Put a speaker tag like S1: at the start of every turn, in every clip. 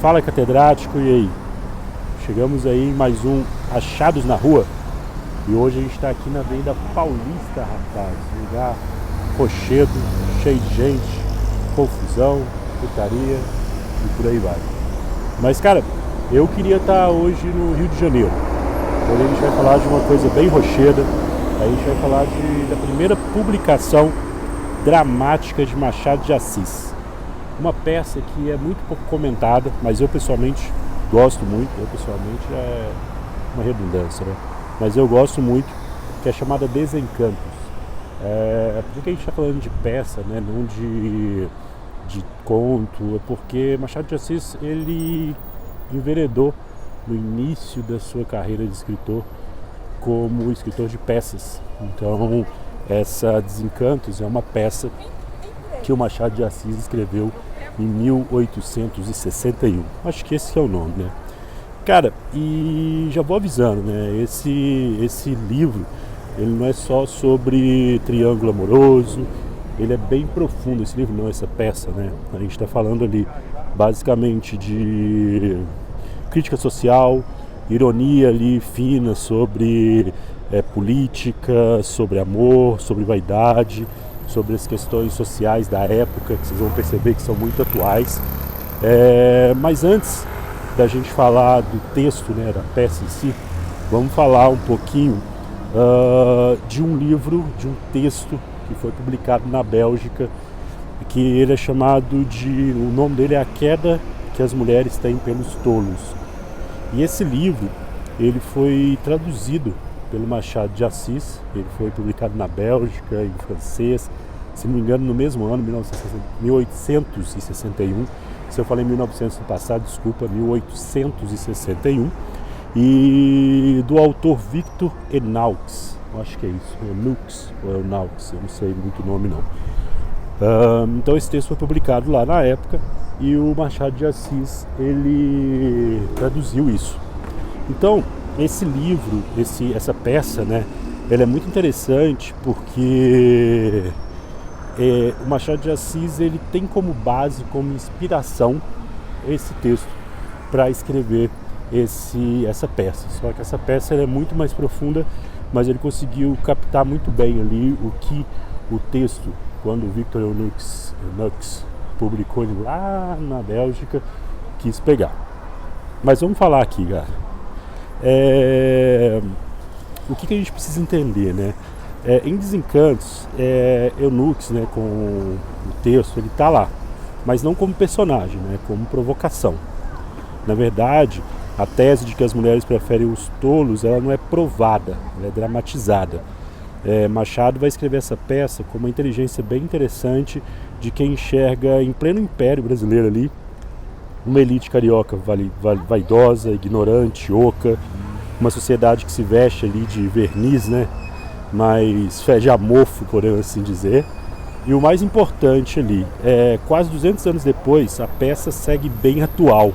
S1: Fala, catedrático, e aí? Chegamos aí em mais um Achados na Rua. E hoje a gente está aqui na Avenida Paulista, rapaz. Lugar rochedo, cheio de gente, confusão, putaria e por aí vai. Mas, cara, eu queria estar hoje no Rio de Janeiro. Hoje a gente vai falar de uma coisa bem rocheda. A gente vai falar da primeira publicação dramática de Machado de Assis. Uma peça que é muito pouco comentada, mas eu pessoalmente gosto muito. Eu pessoalmente é uma redundância, né? Mas eu gosto muito, que é chamada Desencantos. Por que a gente está falando de peça, né? Não de conto? É porque Machado de Assis, ele enveredou no início da sua carreira de escritor como escritor de peças. Então, essa Desencantos é uma peça que o Machado de Assis escreveu em 1861. Acho que esse é o nome, né? Cara, e já vou avisando, né? Esse livro, ele não é só sobre triângulo amoroso, ele é bem profundo, esse livro não, essa peça, né? A gente está falando ali basicamente de crítica social, ironia ali fina sobre política, sobre amor, sobre vaidade, sobre as questões sociais da época, que vocês vão perceber que são muito atuais. Mas antes da gente falar do texto, né, da peça em si, vamos falar um pouquinho de um livro, de um texto que foi publicado na Bélgica, que ele é chamado de... o nome dele é A Queda que as Mulheres Têm pelos Tolos. E esse livro, ele foi traduzido pelo Machado de Assis, ele foi publicado na Bélgica, em francês, se não me engano, no mesmo ano, 1861. Se eu falei 1900 no passado, desculpa, 1861. E do autor Victor Enaux, acho que é isso, Enaux ou Enaux, eu não sei muito o nome não. Então esse texto foi publicado lá na época e o Machado de Assis, ele traduziu isso. Então, esse livro, essa peça, né, ela é muito interessante porque o Machado de Assis, ele tem como base, como inspiração, esse texto para escrever essa peça. Só que essa peça ela é muito mais profunda, mas ele conseguiu captar muito bem ali o que o texto, quando o Victor Enaux publicou ele lá na Bélgica, quis pegar. Mas vamos falar aqui, cara. O que a gente precisa entender, né? Em Desencantos, Enaux, né, com o texto, ele está lá, mas não como personagem, né, como provocação. Na verdade, a tese de que as mulheres preferem os tolos, ela não é provada, ela é dramatizada. Machado vai escrever essa peça com uma inteligência bem interessante de quem enxerga em pleno império brasileiro ali uma elite carioca vaidosa, ignorante, oca, uma sociedade que se veste ali de verniz, né, mas fede a mofo, por assim dizer. E o mais importante ali, quase 200 anos depois, a peça segue bem atual.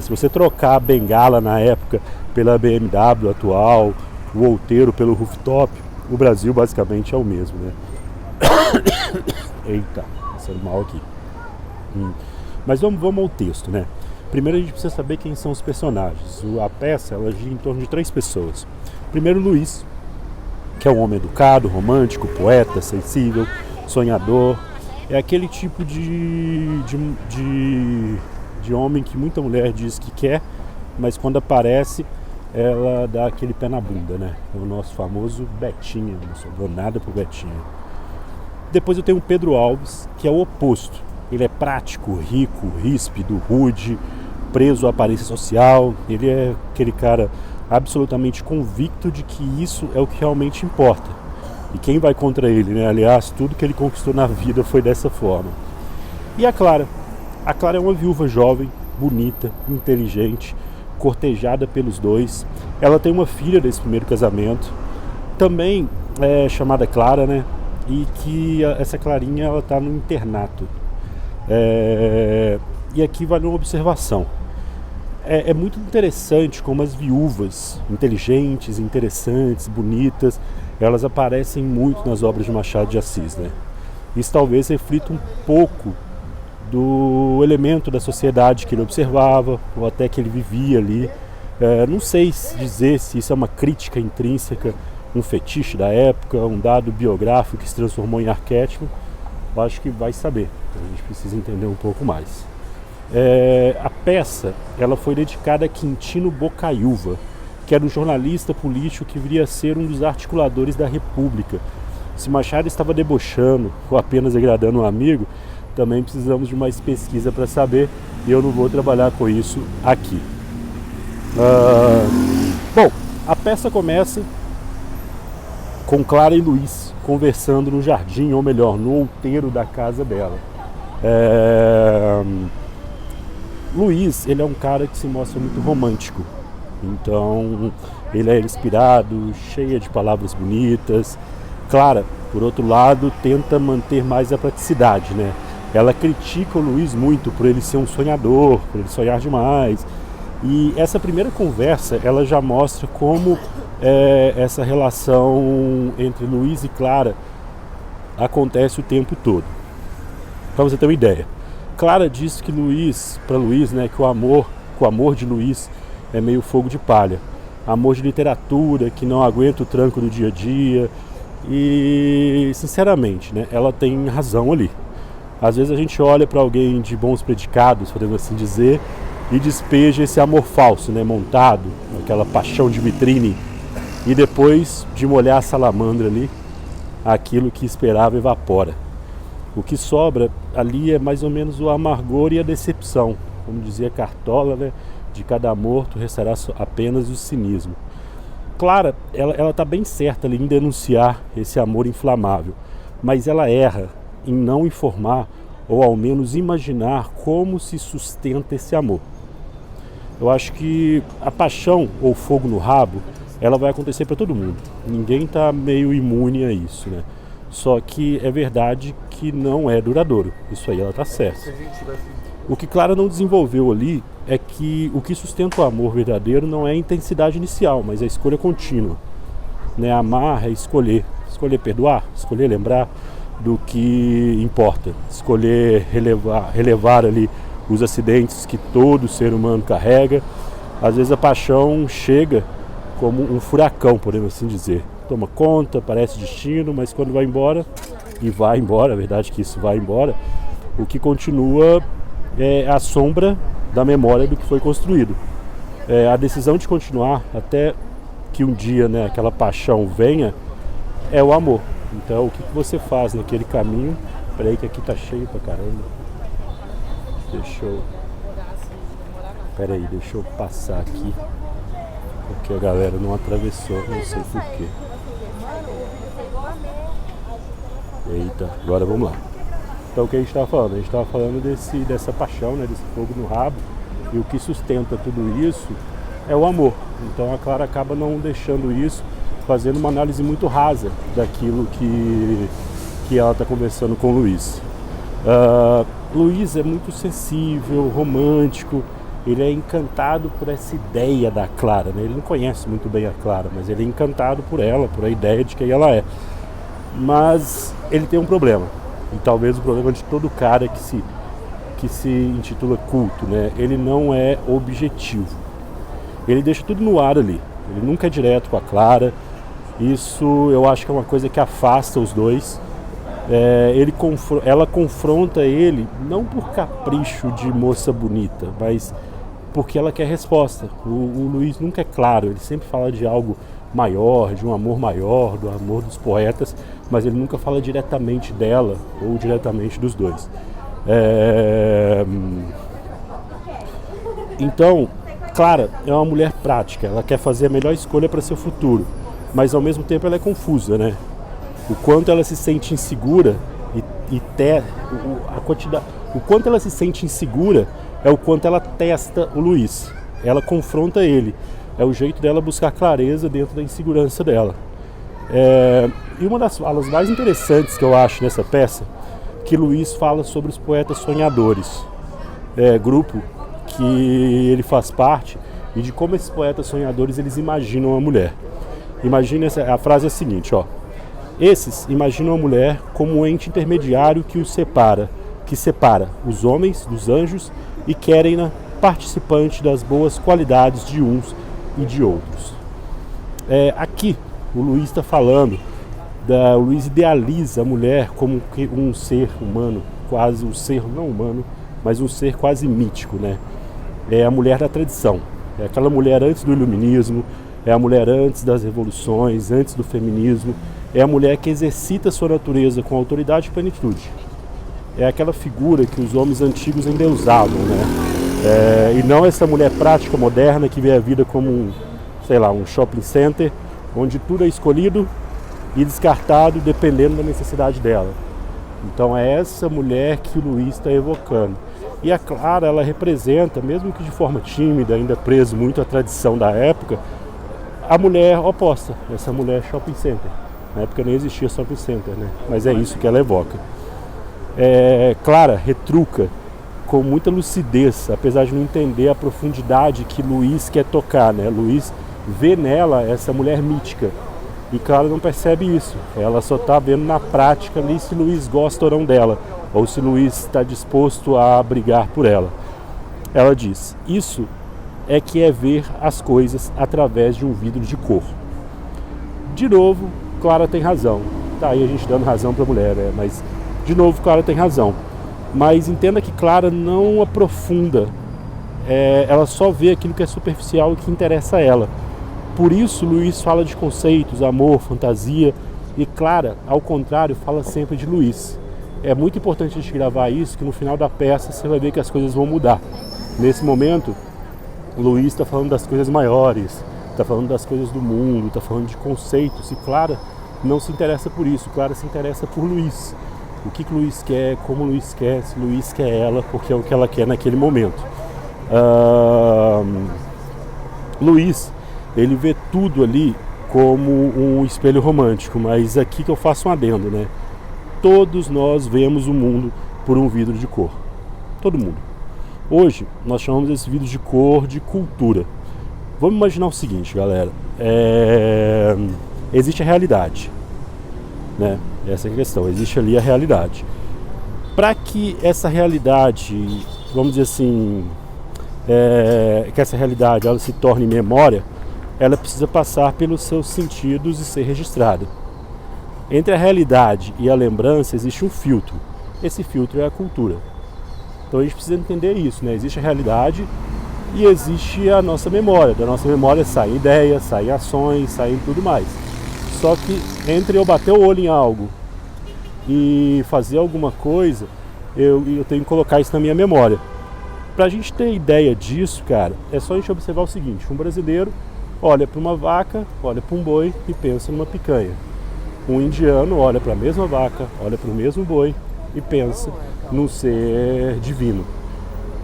S1: Se você trocar a bengala na época pela BMW atual, o outeiro pelo rooftop, o Brasil basicamente é o mesmo, né? Eita, passando mal aqui. Mas vamos ao texto, né? Primeiro a gente precisa saber quem são os personagens. A peça, ela gira em torno de 3 pessoas. Primeiro, Luiz, que é um homem educado, romântico, poeta, sensível, sonhador. É aquele tipo de homem que muita mulher diz que quer, mas quando aparece, ela dá aquele pé na bunda, né? É o nosso famoso Betinho, não sobrou nada pro Betinho. Depois eu tenho o Pedro Alves, que é o oposto. Ele é prático, rico, ríspido, rude, preso à aparência social. Ele é aquele cara absolutamente convicto de que isso é o que realmente importa. E quem vai contra ele, né? Aliás, tudo que ele conquistou na vida foi dessa forma. E a Clara? A Clara é uma viúva jovem, bonita, inteligente, cortejada pelos dois. Ela tem uma filha desse primeiro casamento, também chamada Clara, né? E que essa Clarinha, ela está no internato. E aqui vale uma observação. É muito interessante como as viúvas inteligentes, interessantes, bonitas, elas aparecem muito nas obras de Machado de Assis, né? Isso talvez reflita um pouco do elemento da sociedade que ele observava, ou até que ele vivia ali. Não sei dizer se isso é uma crítica intrínseca, um fetiche da época, um dado biográfico que se transformou em arquétipo. Eu acho que vai saber, a gente precisa entender um pouco mais. A peça ela foi dedicada a Quintino Bocaiúva, que era um jornalista político que viria a ser um dos articuladores da República. Se Machado estava debochando ou apenas agradando um amigo, também precisamos de mais pesquisa para saber, e eu não vou trabalhar com isso aqui. Bom, a peça começa com Clara e Luiz conversando no jardim, ou melhor, no outeiro da casa dela. Luiz, ele é um cara que se mostra muito romântico, então ele é inspirado, cheia de palavras bonitas. Clara, por outro lado, tenta manter mais a praticidade, né? Ela critica o Luiz muito por ele ser um sonhador, por ele sonhar demais. E essa primeira conversa, ela já mostra como essa relação entre Luiz e Clara acontece o tempo todo. Para você ter uma ideia, Clara diz que para Luiz, né, que o amor de Luiz é meio fogo de palha. Amor de literatura, que não aguenta o tranco do dia a dia. E, sinceramente, né, ela tem razão ali. Às vezes a gente olha para alguém de bons predicados, podemos assim dizer, e despeja esse amor falso, né, montado, aquela paixão de vitrine, e depois de molhar a salamandra ali, aquilo que esperava evapora. O que sobra ali é mais ou menos o amargor e a decepção. Como dizia Cartola, né, de cada morto restará apenas o cinismo. Clara, ela está bem certa ali em denunciar esse amor inflamável, mas ela erra em não informar ou ao menos imaginar como se sustenta esse amor. Eu acho que a paixão ou fogo no rabo, ela vai acontecer para todo mundo. Ninguém está meio imune a isso, né? Só que é verdade que não é duradouro. Isso aí ela está certa. O que Clara não desenvolveu ali é que o que sustenta o amor verdadeiro não é a intensidade inicial, mas a escolha contínua. Né? Amar é escolher. Escolher perdoar, escolher lembrar do que importa. Escolher relevar ali os acidentes que todo ser humano carrega. Às vezes a paixão chega como um furacão, podemos assim dizer. Toma conta, parece destino, mas quando vai embora, e vai embora, a verdade é que isso vai embora, o que continua é a sombra da memória do que foi construído. A decisão de continuar até que um dia, né, aquela paixão venha, é o amor. Então o que você faz naquele caminho? Peraí que aqui tá cheio pra caramba. Deixa eu passar aqui, porque a galera não atravessou, não sei porquê. Eita, agora vamos lá. Então o que a gente estava falando? A gente estava falando dessa paixão, né, desse fogo no rabo, e o que sustenta tudo isso é o amor. Então a Clara acaba não deixando isso, fazendo uma análise muito rasa daquilo que ela está conversando com o Luiz. Luiz é muito sensível, romântico, ele é encantado por essa ideia da Clara, né? Ele não conhece muito bem a Clara, mas ele é encantado por ela, por a ideia de quem ela é. Mas ele tem um problema, e talvez o problema de todo cara que se intitula culto, né? Ele não é objetivo, ele deixa tudo no ar ali, ele nunca é direto com a Clara. Isso eu acho que é uma coisa que afasta os dois. Ela confronta ele não por capricho de moça bonita, mas porque ela quer resposta. O Luiz nunca é claro, ele sempre fala de algo maior, de um amor maior, do amor dos poetas, mas ele nunca fala diretamente dela ou diretamente dos dois. Então, Clara é uma mulher prática, ela quer fazer a melhor escolha para seu futuro, mas ao mesmo tempo ela é confusa, né? O quanto ela se sente insegura o quanto ela se sente insegura é o quanto ela testa o Luiz. Ela confronta ele. É o jeito dela buscar clareza dentro da insegurança dela. E uma das falas mais interessantes que eu acho nessa peça, que Luiz fala sobre os poetas sonhadores, grupo que ele faz parte, e de como esses poetas sonhadores eles imaginam a mulher. A frase é a seguinte, ó: esses imaginam a mulher como um ente intermediário que os separa que separa os homens dos anjos e querem-na participante das boas qualidades de uns e de outros. Aqui o Luiz está falando, o Luiz idealiza a mulher como um ser humano, quase um ser não humano, mas um ser quase mítico, né? É a mulher da tradição, é aquela mulher antes do iluminismo, é a mulher antes das revoluções, antes do feminismo, é a mulher que exercita sua natureza com autoridade e plenitude. É aquela figura que os homens antigos endeusavam, né? E não essa mulher prática, moderna, que vê a vida como um shopping center, onde tudo é escolhido e descartado dependendo da necessidade dela. Então é essa mulher que o Luiz está evocando. E a Clara, ela representa, mesmo que de forma tímida, ainda preso muito à tradição da época, a mulher oposta, essa mulher shopping center. Na época nem existia shopping center, né? Mas é isso que ela evoca. Clara retruca com muita lucidez, apesar de não entender a profundidade que Luiz quer tocar, né? Luiz vê nela essa mulher mítica e Clara não percebe isso. Ela só está vendo na prática ali se Luiz gosta ou não dela, ou se Luiz está disposto a brigar por ela. Ela diz: isso é que é ver as coisas através de um vidro de cor. De novo, Clara tem razão. Tá aí a gente dando razão para a mulher, né? Mas de novo, Clara tem razão. Mas entenda que Clara não aprofunda. Ela só vê aquilo que é superficial e que interessa a ela. Por isso, Luiz fala de conceitos, amor, fantasia. E Clara, ao contrário, fala sempre de Luiz. É muito importante a gente gravar isso, que no final da peça você vai ver que as coisas vão mudar. Nesse momento, Luiz está falando das coisas maiores, está falando das coisas do mundo, está falando de conceitos. E Clara não se interessa por isso. Clara se interessa por Luiz. O que Luiz quer, como Luiz quer, se Luiz quer ela, porque é o que ela quer naquele momento. Luiz, ele vê tudo ali como um espelho romântico, mas aqui que eu faço um adendo, né? Todos nós vemos o mundo por um vidro de cor. Todo mundo. Hoje, nós chamamos esse vidro de cor de cultura. Vamos imaginar o seguinte, galera. Existe a realidade, né? Essa é a questão, existe ali a realidade. Para que essa realidade, vamos dizer assim, que essa realidade ela se torne memória, ela precisa passar pelos seus sentidos e ser registrada. Entre a realidade e a lembrança existe um filtro. Esse filtro é a cultura. Então a gente precisa entender isso, né? Existe a realidade e existe a nossa memória. Da nossa memória saem ideias, saem ações, saem tudo mais. Só que entre eu bater o olho em algo e fazer alguma coisa, eu tenho que colocar isso na minha memória. Pra gente ter ideia disso, cara, é só a gente observar o seguinte: um brasileiro olha para uma vaca, olha para um boi e pensa numa picanha. Um indiano olha para a mesma vaca, olha para o mesmo boi e pensa num ser divino.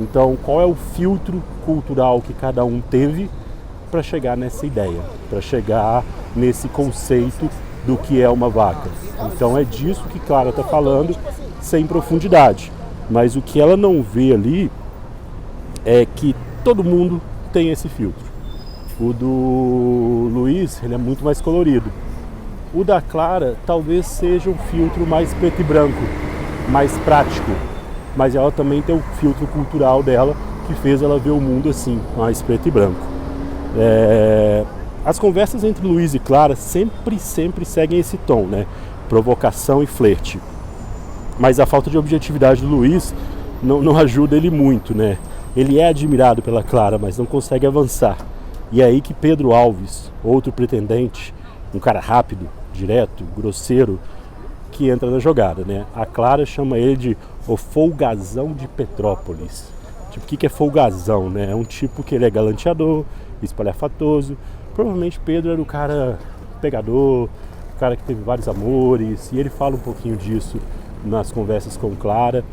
S1: Então, qual é o filtro cultural que cada um teve para chegar nessa ideia, para chegar nesse conceito do que é uma vaca? Então é disso que Clara está falando, sem profundidade. Mas o que ela não vê ali é que todo mundo tem esse filtro. O do Luiz, ele é muito mais colorido. O da Clara talvez seja um filtro mais preto e branco, mais prático. Mas ela também tem o filtro cultural dela, que fez ela ver o mundo assim, mais preto e branco. As conversas entre Luiz e Clara sempre seguem esse tom, né? Provocação e flerte. Mas a falta de objetividade do Luiz não ajuda ele muito, né? Ele é admirado pela Clara, mas não consegue avançar. E é aí que Pedro Alves, outro pretendente, um cara rápido, direto, grosseiro, que entra na jogada, né? A Clara chama ele de o folgazão de Petrópolis. Tipo, o que é folgazão, né? É um tipo que ele é galanteador, espalhafatoso. Provavelmente Pedro era o cara pegador, o cara que teve vários amores, e ele fala um pouquinho disso nas conversas com Clara.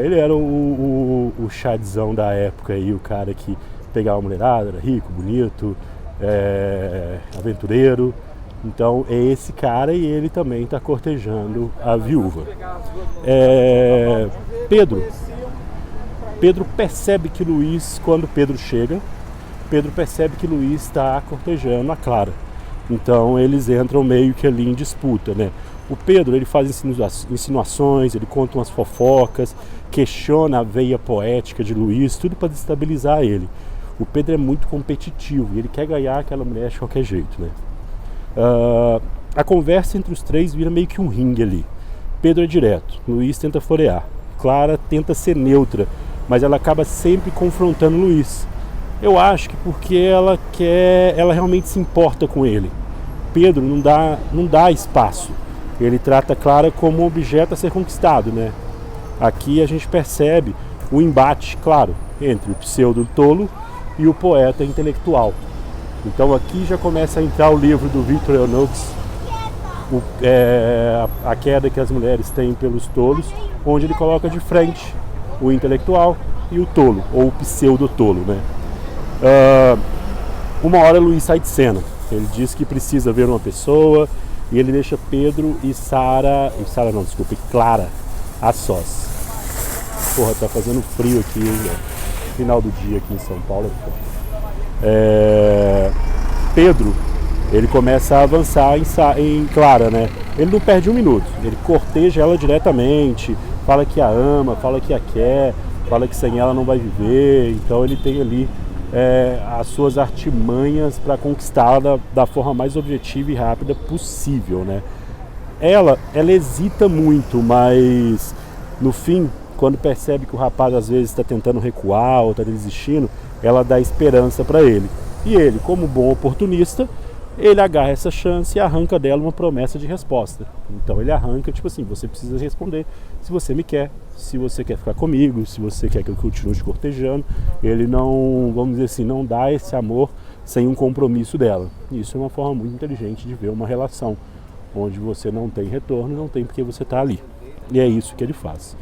S1: Ele era o chadzão da época aí, o cara que pegava a mulherada, era rico, bonito, aventureiro. Então é esse cara, e ele também está cortejando a viúva. Pedro percebe que Luiz, quando Pedro chega, Pedro percebe que Luiz está cortejando a Clara. Então eles entram meio que ali em disputa, né? O Pedro, ele faz insinuações, ele conta umas fofocas, questiona a veia poética de Luís, tudo para destabilizar ele. O Pedro é muito competitivo e ele quer ganhar aquela mulher de qualquer jeito, né? A conversa entre os três vira meio que um ringue ali. Pedro é direto, Luís tenta florear, Clara tenta ser neutra, mas ela acaba sempre confrontando Luís. Eu acho que porque ela realmente se importa com ele. Pedro não dá espaço. Ele trata Clara como um objeto a ser conquistado, né? Aqui a gente percebe o embate, claro, entre o pseudo tolo e o poeta intelectual. Então aqui já começa a entrar o livro do Victor Eunuchs, A Queda que as Mulheres Têm pelos Tolos, onde ele coloca de frente o intelectual e o tolo, ou o pseudo-tolo, né? Uma hora Luís sai de cena. Ele diz que precisa ver uma pessoa e ele deixa Pedro e Clara a sós. Porra, tá fazendo frio aqui, né? Final do dia aqui em São Paulo. Pedro, ele começa a avançar em Clara, né? Ele não perde um minuto, ele corteja ela diretamente, fala que a ama, fala que a quer, fala que sem ela não vai viver. Então ele tem ali as suas artimanhas para conquistá-la da forma mais objetiva e rápida possível, né? Ela hesita muito, mas no fim, quando percebe que o rapaz às vezes está tentando recuar ou está desistindo, ela dá esperança para ele. E ele, como bom oportunista, ele agarra essa chance e arranca dela uma promessa de resposta. Então ele arranca, tipo assim, você precisa responder se você me quer, se você quer ficar comigo, se você quer que eu continue te cortejando. Ele não, vamos dizer assim, não dá esse amor sem um compromisso dela. Isso é uma forma muito inteligente de ver uma relação, onde você não tem retorno, não tem porque você está ali. E é isso que ele faz.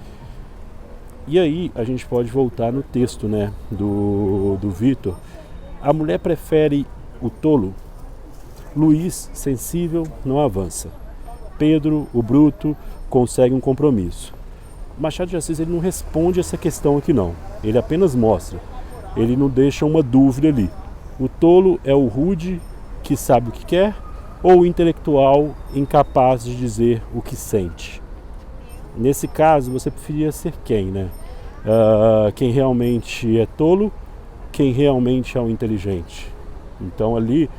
S1: E aí a gente pode voltar no texto, né, do Victor. A mulher prefere o tolo. Luís, sensível, não avança. Pedro, o bruto, consegue um compromisso. Machado de Assis, ele não responde essa questão aqui não. Ele apenas mostra. Ele não deixa uma dúvida ali. O tolo é o rude que sabe o que quer ou o intelectual incapaz de dizer o que sente. Nesse caso, você preferia ser quem, né? Quem realmente é tolo, quem realmente é o inteligente. Então ali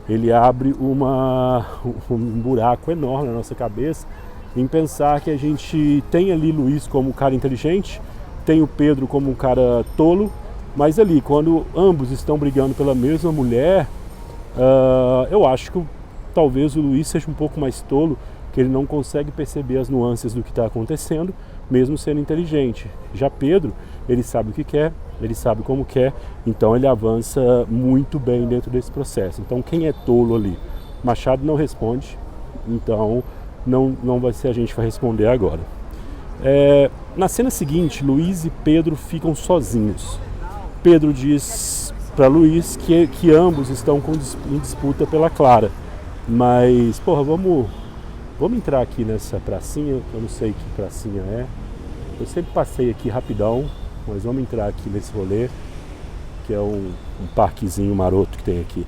S1: ele abre um buraco enorme na nossa cabeça em pensar que a gente tem ali Luís como um cara inteligente, tem o Pedro como um cara tolo, mas ali, quando ambos estão brigando pela mesma mulher, eu acho que talvez o Luís seja um pouco mais tolo, que ele não consegue perceber as nuances do que está acontecendo, mesmo sendo inteligente. Já Pedro, ele sabe o que quer, ele sabe como quer, então ele avança muito bem dentro desse processo. Então quem é tolo ali? Machado não responde, então não vai ser a gente que vai responder agora. Na cena seguinte, Luís e Pedro ficam sozinhos. Pedro diz para Luís que ambos estão em disputa pela Clara, mas, porra, vamos entrar aqui nessa pracinha, eu não sei que pracinha é. Eu sempre passei aqui rapidão, mas vamos entrar aqui nesse rolê, que é um parquezinho maroto que tem aqui.